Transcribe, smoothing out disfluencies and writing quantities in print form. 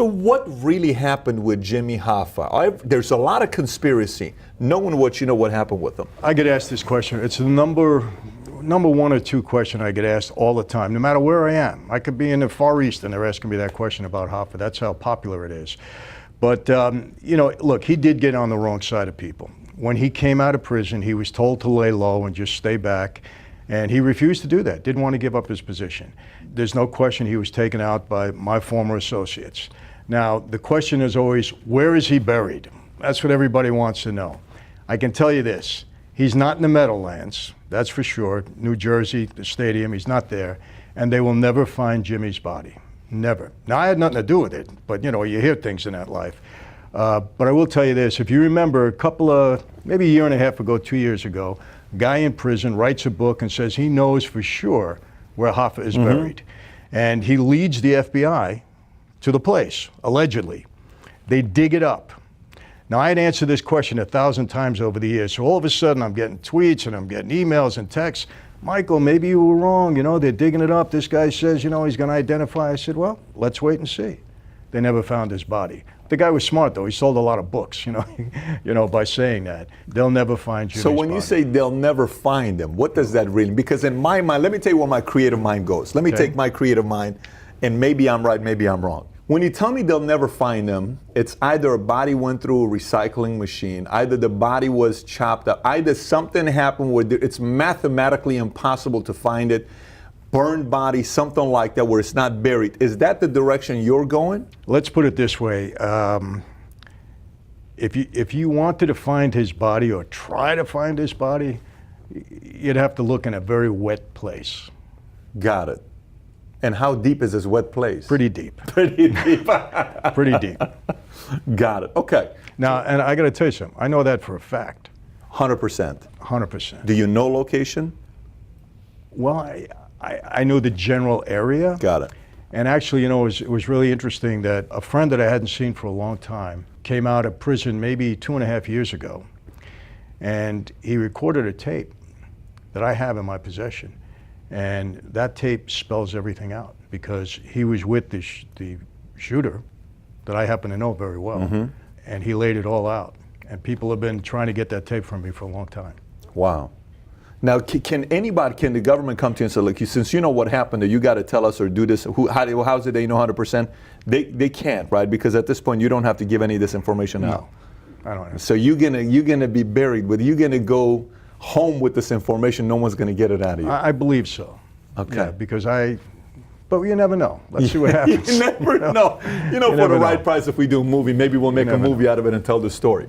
So what really happened with Jimmy Hoffa? There's a lot of conspiracy. Knowing what you know, what happened with him. I get asked this question. It's the number one or two question I get asked all the time, no matter where I am. I could be in the Far East and they're asking me that question about Hoffa. That's how popular it is. But, you know, look, he did get on the wrong side of people. When he came out of prison, he was told to lay low and just stay back. And he refused to do that, didn't want to give up his position. There's no question he was taken out by my former associates. Now, the question is always, where is he buried? That's what everybody wants to know. I can tell you this, he's not in the Meadowlands, that's for sure. New Jersey, the stadium, he's not there. And they will never find Jimmy's body, never. Now, I had nothing to do with it, but you know, you hear things in that life. But I will tell you this, if you remember maybe a year and a half ago, 2 years ago, a guy in prison writes a book and says he knows for sure where Hoffa is buried. And he leads the FBI to the place, allegedly. They dig it up. Now, I had answered this question 1,000 times over the years, so all of a sudden I'm getting tweets and I'm getting emails and texts. Michael, maybe you were wrong, you know, they're digging it up. This guy says, you know, he's gonna identify. I said, well, let's wait and see. They never found his body. The guy was smart, though. He sold a lot of books, you know, by saying that. They'll never find Jimmy's body. So when you say they'll never find him, what does that really mean? Because in my mind, let me tell you where my creative mind goes. Let me take my creative mind, and maybe I'm right, maybe I'm wrong. When you tell me they'll never find him, it's either a body went through a recycling machine, either the body was chopped up, either something happened where it's mathematically impossible to find it, burned body, something like that, where it's not buried. Is that the direction you're going? Let's put it this way. If you wanted to find his body or try to find his body, you'd have to look in a very wet place. Got it. And how deep is this wet place? Pretty deep. Pretty deep. Pretty deep. Got it. Okay. Now, and I got to tell you something. I know that for a fact. 100%. 100%. Do you know location? Well, I know the general area. Got it. And actually, you know, it was really interesting that a friend that I hadn't seen for a long time came out of prison maybe 2.5 years ago. And he recorded a tape that I have in my possession. And that tape spells everything out because he was with the shooter that I happen to know very well. And he laid it all out. And people have been trying to get that tape from me for a long time. Wow. Now, can the government come to you and say, look, since you know what happened, you got to tell us or do this? How's it they know 100%? They can't, right? Because at this point, you don't have to give any of this information out. No, I don't have. So you're gonna be buried with, you're gonna go home with this information, no one's gonna get it out of you. I believe so. Okay. Yeah, because but you never know. Let's see what happens. You never know. You know, for the right price, if we do a movie, maybe we'll make a movie out of it and tell the story.